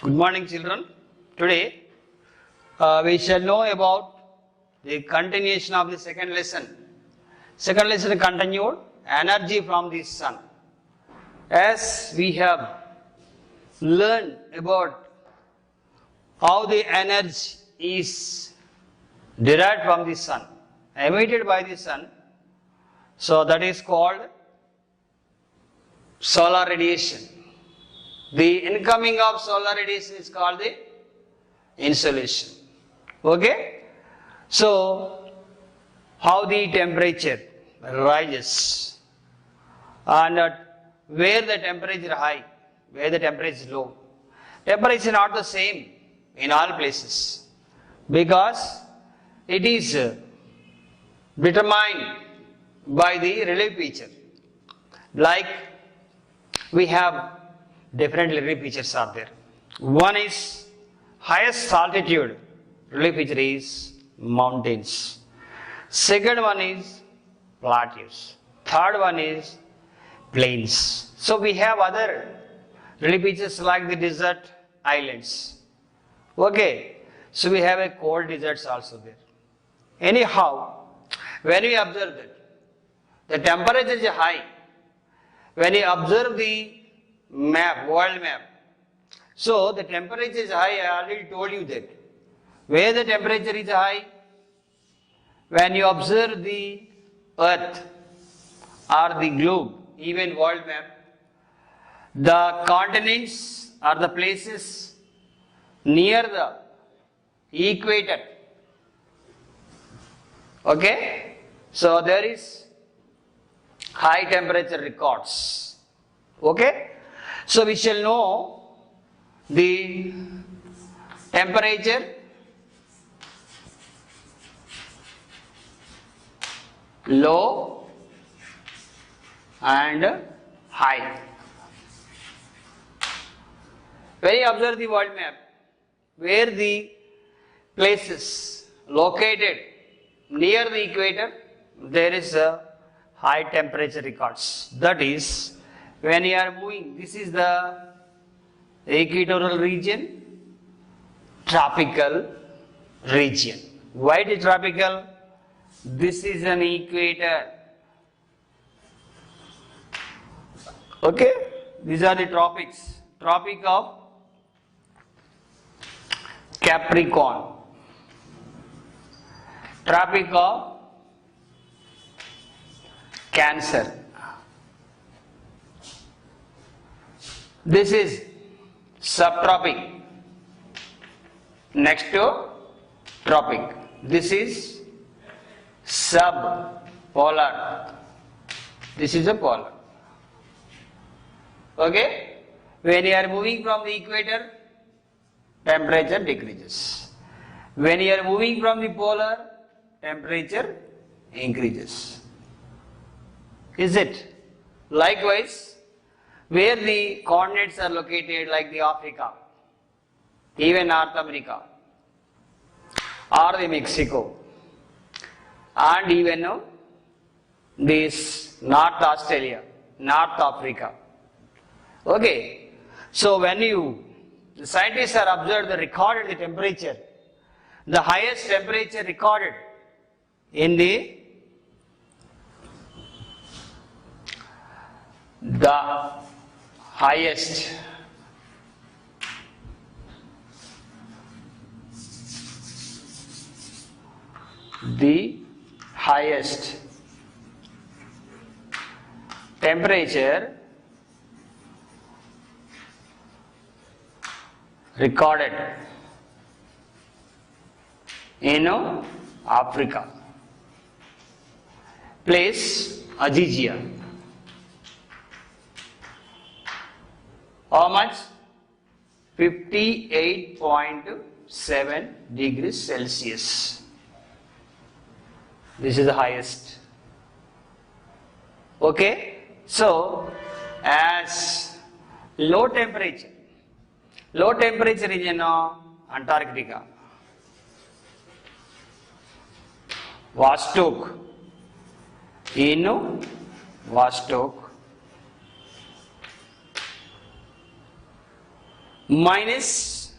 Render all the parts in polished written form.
Good morning, children. Today we shall know about the continuation of the second lesson. Second lesson continued energy from the sun. As we have learned about how the energy is derived from the sun, emitted by the sun, so that is called solar radiation. The incoming of solar radiation is called the insolation. Okay? So, how the temperature rises and where the temperature high, where the temperature is low. Temperature is not the same in all places because it is determined by the relief feature. Like we have different relief features are there. One is highest altitude relief feature is mountains. Second one is plateaus. Third one is plains. So we have other relief features like the desert islands. Okay. So we have a cold deserts also there. Anyhow, when we observe that the temperature is high, when you observe the map, world map, so the temperature is high, I already told you that. Where the temperature is high, when you observe the earth or the globe, even world map, the continents are the places near the equator. Okay? So there is high temperature records. Okay? So we shall know the temperature, low and high. When you observe the world map, where the places located near the equator, there is a high temperature records. That is, when you are moving, this is the equatorial region, tropical region. Why it is tropical? This is an equator. Okay? These are the tropics. Tropic of Capricorn. Tropic of Cancer. This is subtropic. Next to tropic. This is subpolar. This is a polar. Okay? When you are moving from the equator, temperature decreases. When you are moving from the polar, temperature increases. Is it? Likewise, where the coordinates are located, like the Africa, even North America, or the Mexico, and even this North Australia, North Africa. Okay, so when the scientists are observed the recorded the temperature, the highest temperature recorded in the highest temperature recorded in Africa. Place Azizia. How much? 58.7 degrees Celsius. This is the highest. Okay? So, as low temperature region Antarctica, Vostok, Vostok, minus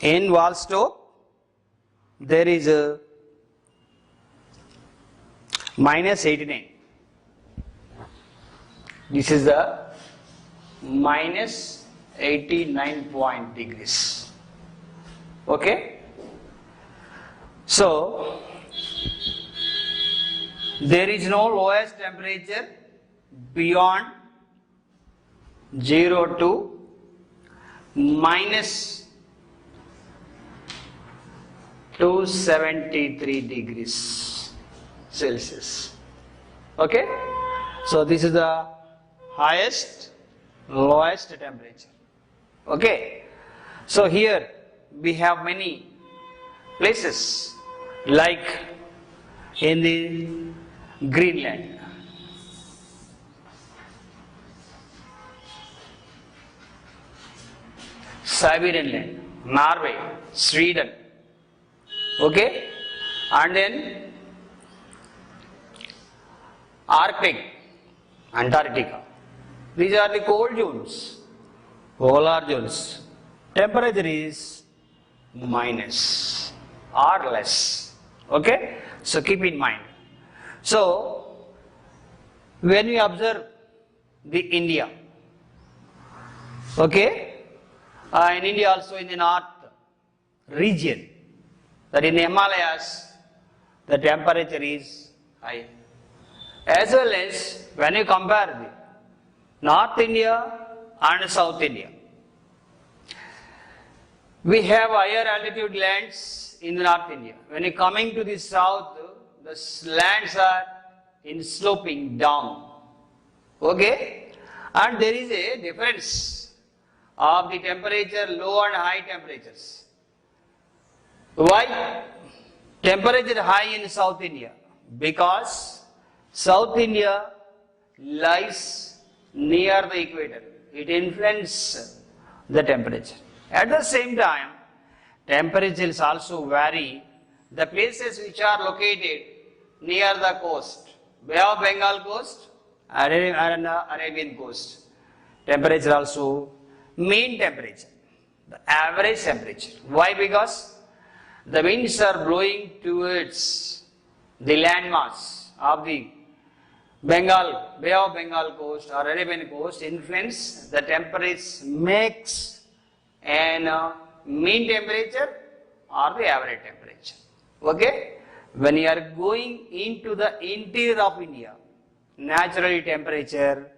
in wall stove there is a minus 89. This is the minus 89 degrees. Okay. So there is no lowest temperature beyond 0 to minus 273 degrees Celsius. Okay. So this is the highest, lowest temperature. Okay. So here we have many places like in the Greenland, Siberian land, Norway, Sweden, okay, and then Arctic, Antarctica. These are the cold zones, polar zones. Temperature is minus or less. Okay, so keep in mind. So when we observe the India, okay, in India also in the north region, that in the Himalayas the temperature is high, as well as when you compare the North India and South India, we have higher altitude lands in the North India. When you coming to the south, the lands are in sloping down. Okay, and there is a difference of the temperature, low and high temperatures. Why temperature high in South India? Because South India lies near the equator. It influences the temperature. At the same time, temperatures also vary. The places which are located near the coast, Bay of Bengal coast and Arabian coast, temperature also mean temperature, the average temperature. Why? Because the winds are blowing towards the landmass of the Bay of Bengal coast or Arabian coast, influence the temperature, makes an mean temperature or the average temperature. Okay, when you are going into the interior of India, naturally temperature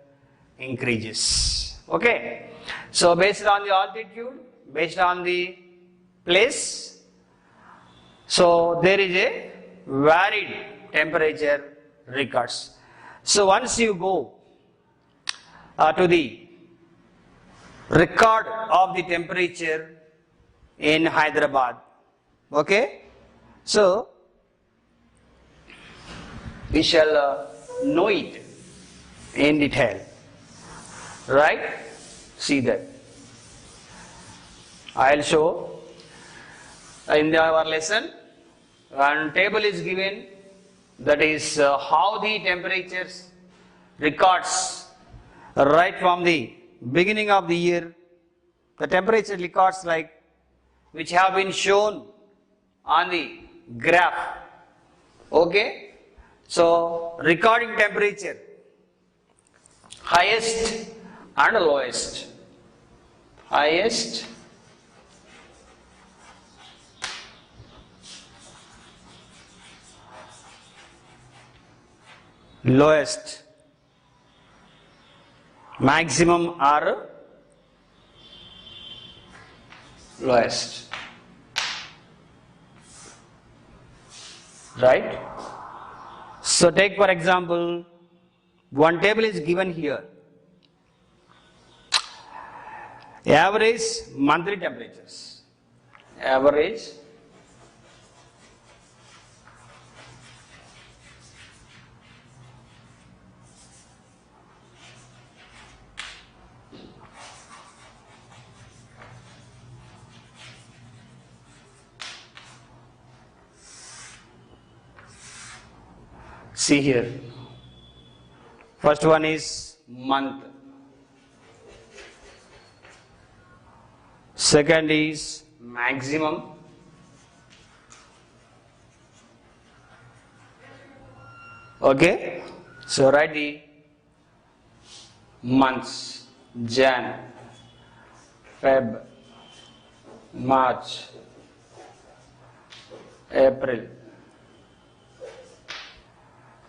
increases. Okay, so based on the altitude, based on the place, so there is a varied temperature records. So once you go to the record of the temperature in Hyderabad, okay, so we shall know it in detail, right? See that. I will show in our lesson. One table is given, that is how the temperatures records right from the beginning of the year, the temperature records like which have been shown on the graph. Okay, so recording temperature, highest and lowest. Highest, lowest, maximum or lowest, right? So take for example, one table is given here. Average monthly temperatures, average See here. First one is month. Second is maximum. Okay. So write the months: Jan, Feb, March, April,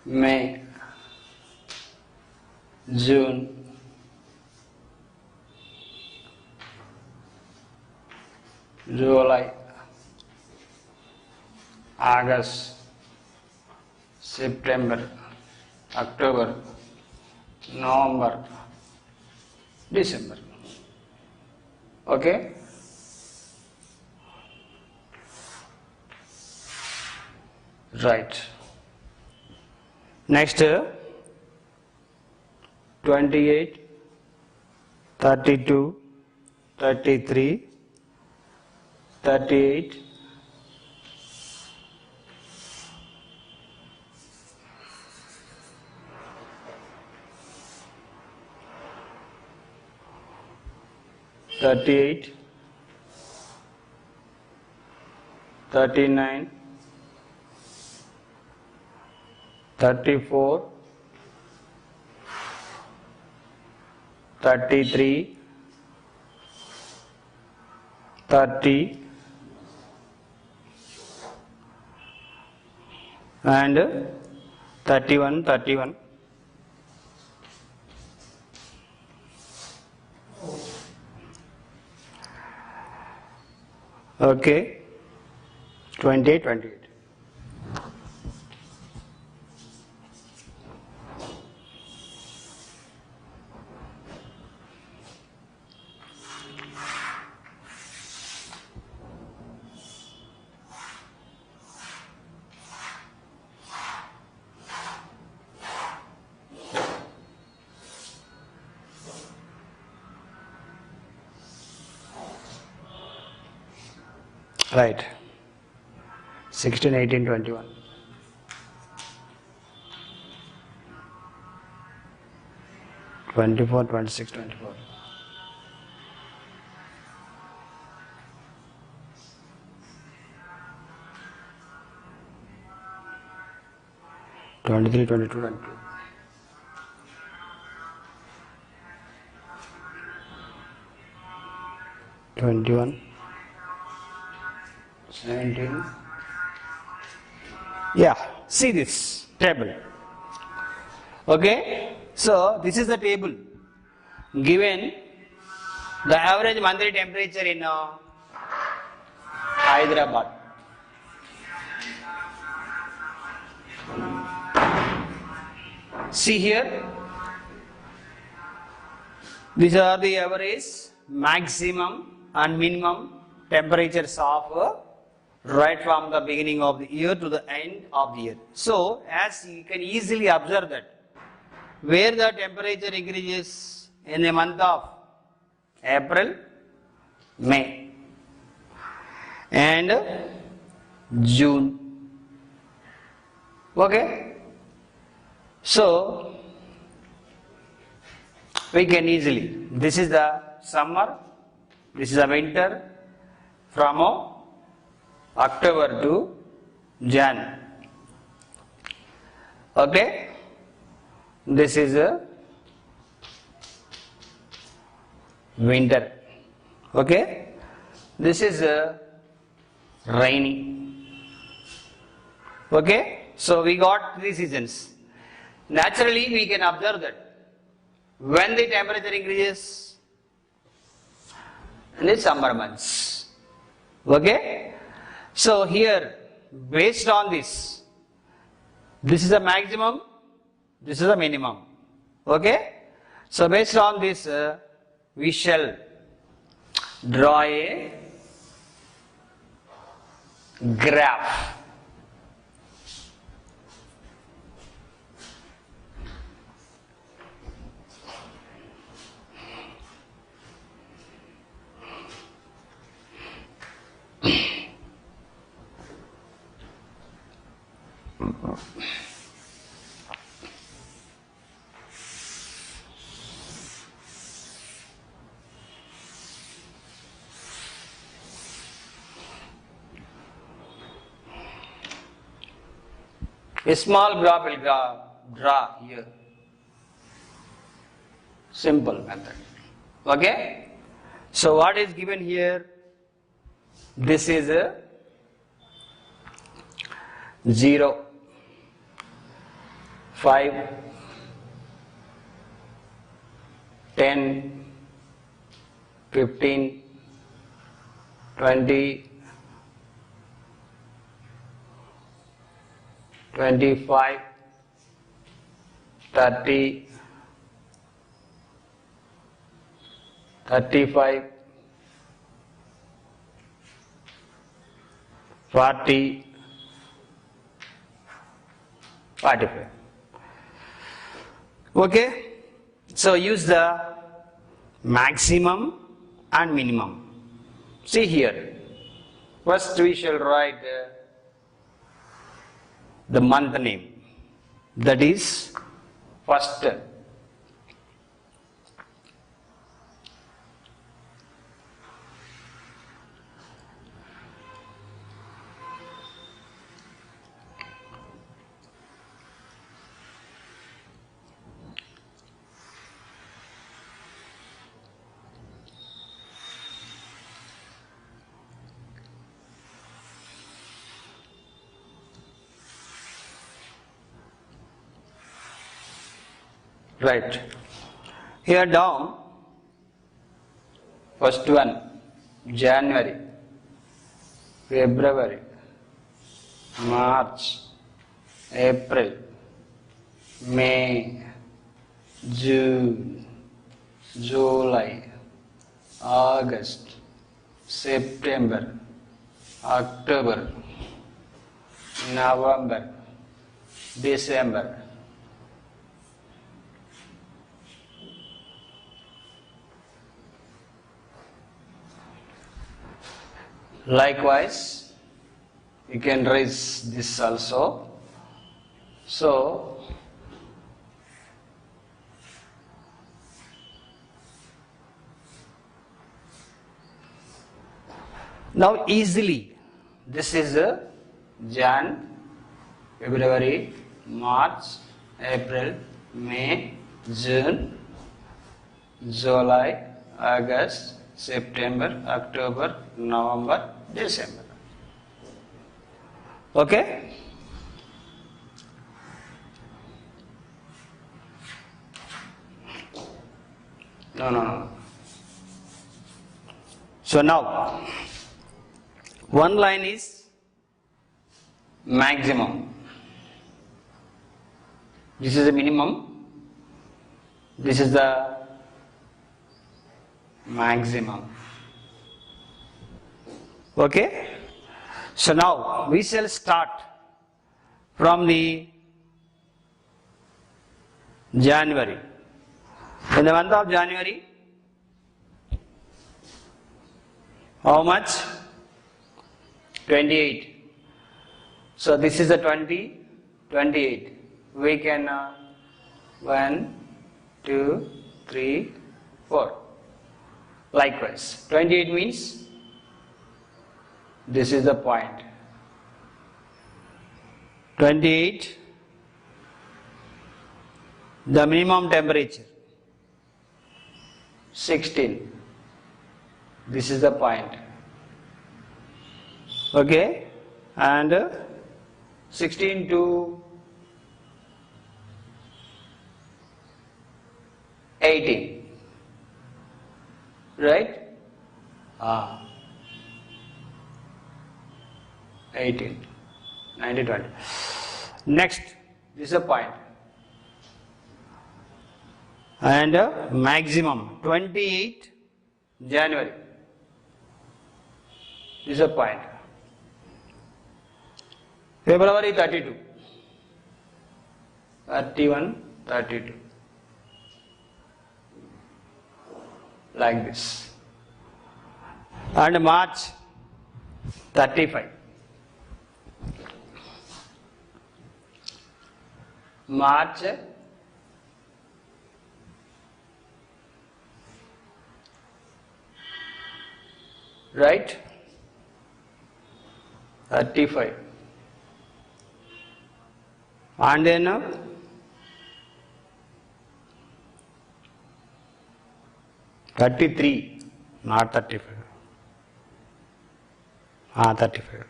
May, June, July, August, September, October, November, December. Okay. Right. Next, 28, 32, 33, 38, 38, 39, 34, 33, 30, and 31. Okay, 28. Right. 16, 18, 21. 24, 26, 24. 23, 22, 22. 21, 17. Yeah, see this table. Okay, so this is the table given the average monthly temperature in Hyderabad. See here, these are the average, maximum and minimum temperatures of right from the beginning of the year to the end of the year. So, as you can easily observe that where the temperature increases in the month of April, May and June. Okay. So, we can easily, this is the summer, this is the winter from October to Jan. Okay, this is a winter. Okay, this is a rainy. Okay, so we got 3 seasons. Naturally, we can observe that when the temperature increases in the summer months. Okay, so here based on this is a maximum, this is a minimum. Okay, so based on this we shall draw a graph. A small graph will draw here. Simple method. Okay? So what is given here? This is a 0, 5, 10, 15, 20, 25, 30, 35, 40, 45. Okay? So use the maximum and minimum. See here. First we shall write the month name. That is first. Right. Here down, first one, January, February, March, April, May, June, July, August, September, October, November, December. Likewise, you can raise this also. So, now easily, this is Jan, February, March, April, May, June, July, August, September, October, November, December. Okay? No. So now, one line is maximum. This is the minimum. This is the maximum. Okay? So now we shall start from the January. In the month of January, how much? 28. So this is the 20, 28. We can 1, 2, 3, 4. Likewise, 28 means this is the point. 28, the minimum temperature. 16, this is the point. Okay, and 16 to 18, right? 18, 19, 20. Next, this is a point. And maximum 28 January. This is a point. February 32, 31, 32. Like this. And March 35. March right 35. and then 33, not 35. 35.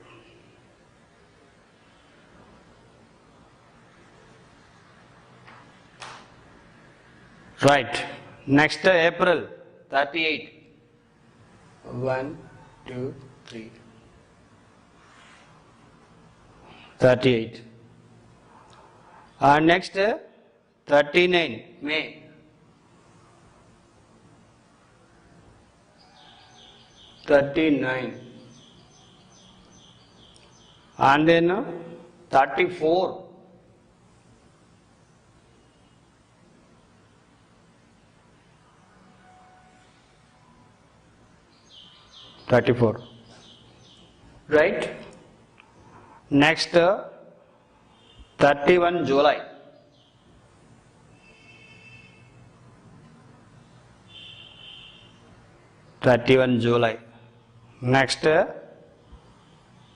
Right. Next April 38. 1, 2, 3. 38. And next 39 May. 39. And then 34. 34. Right? Next 31 July. 31 July. Next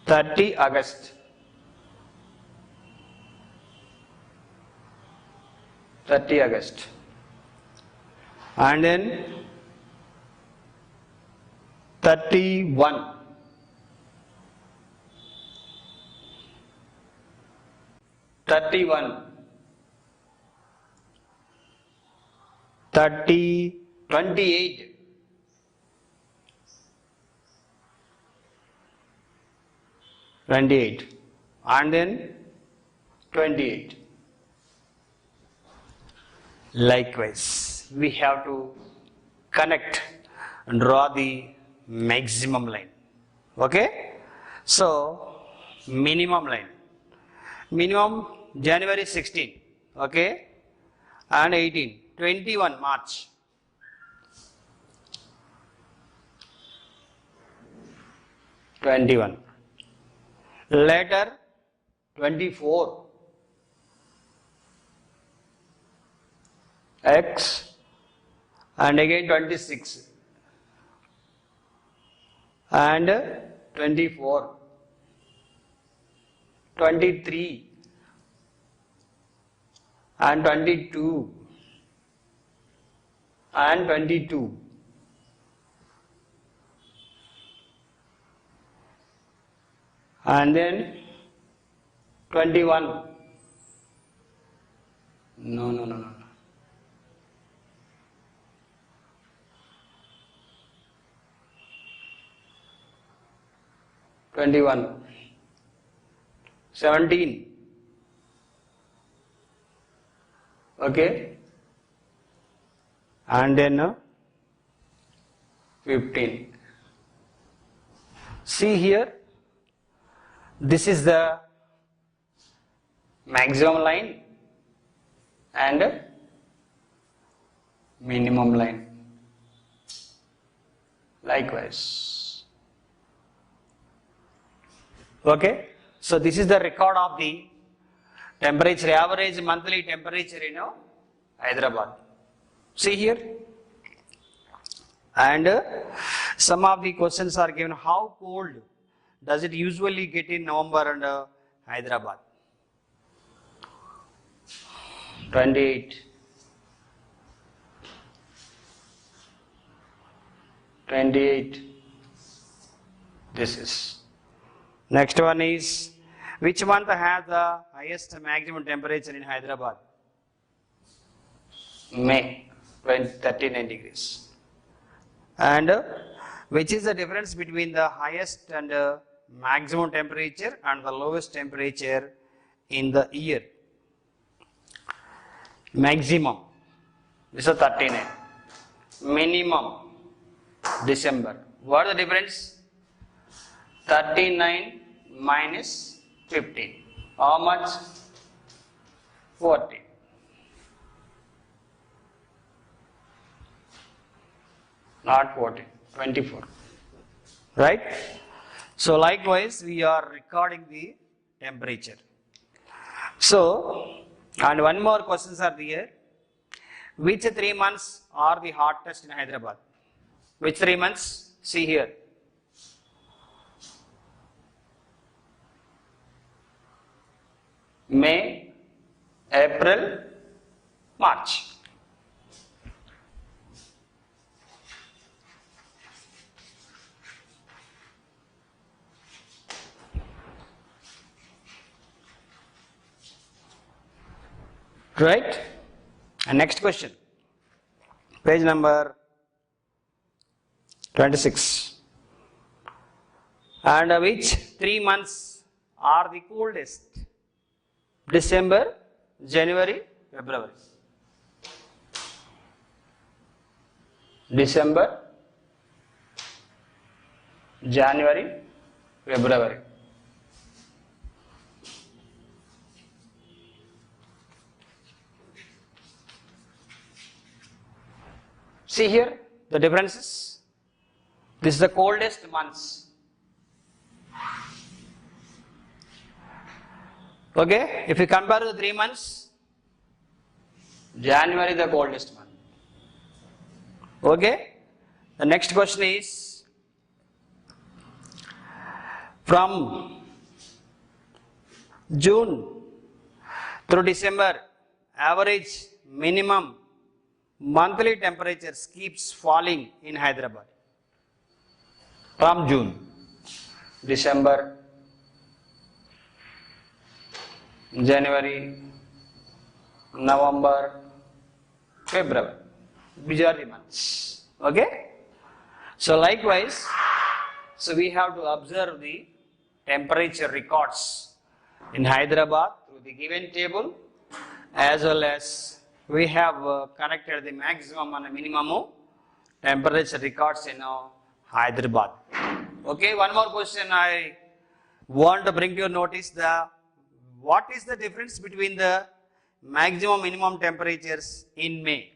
30 August. 30 August. And then 31. 31. 28. 28. And then 28. Likewise, we have to connect and draw the maximum line. Okay? So, minimum line. Minimum January 16. Okay? And 18. 21 March. 21. Later 24. X and again 26 and 24, 23 and 22 and 22 and then 21. No. 21, 17, okay, and then 15. See here, this is the maximum line and minimum line. Likewise. Okay, so this is the record of the temperature, average monthly temperature in Hyderabad. See here, and some of the questions are given. How cold does it usually get in November and Hyderabad? 28. 28. This is. Next one is, which month has the highest maximum temperature in Hyderabad? May, 39 degrees. And which is the difference between the highest and maximum temperature and the lowest temperature in the year? Maximum, this is 39. Minimum, December. What is the difference? 39 minus 15. How much? 40. Not 40, 24. Right? So likewise, we are recording the temperature. So, and one more questions are there. Which 3 months are the hottest in Hyderabad? Which 3 months? See here. May, April, March. Right? And next question. Page number 26. And which 3 months are the coldest? December, January, February. December, January, February. See here the differences. This is the coldest months. Okay, if you compare the 3 months, January the coldest month. Okay, the next question is from June through December, average minimum monthly temperatures keeps falling in Hyderabad. From June, December, January, November, February. These are the months. Okay? So likewise, so we have to observe the temperature records in Hyderabad through the given table, as well as we have connected the maximum and minimum temperature records in Hyderabad. Okay, one more question I want to bring to your notice. What is the difference between the maximum minimum temperatures in May?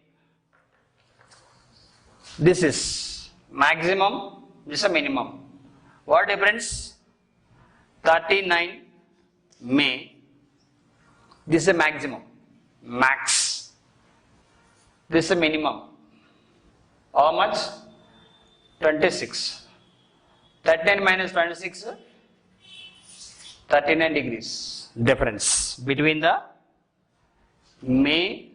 This is maximum, this is a minimum. What difference? 39 May. This is a maximum, max. This is a minimum. How much? 26. 39 minus 26, 39 degrees. Difference between the May,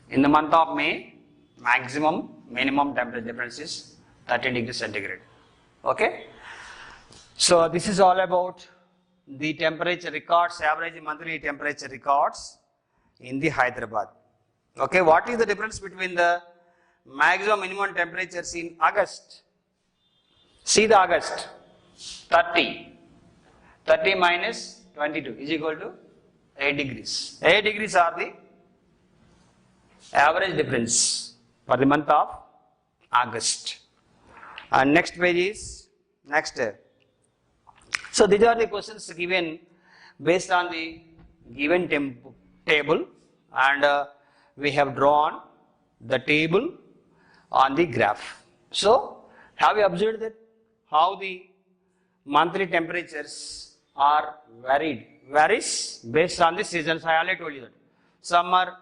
in the month of May, maximum, minimum temperature difference is 30 degrees centigrade. Okay? So this is all about the temperature records, average monthly temperature records in the Hyderabad. Okay, what is the difference between the maximum minimum temperatures in August? See the August, 30. 30 minus 22 is equal to 8 degrees. 8 degrees are the average difference for the month of August. And next page is, next. So these are the questions given based on the given table, and we have drawn the table on the graph. So have you observed that how the monthly temperatures are varies based on the seasons? I already told you that. Summer,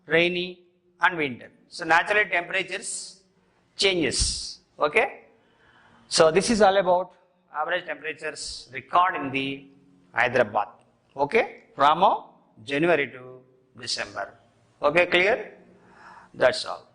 rainy and winter. So naturally temperatures changes. Okay. So this is all about average temperatures record in the Hyderabad. Okay. From January to December. Okay, clear? That's all.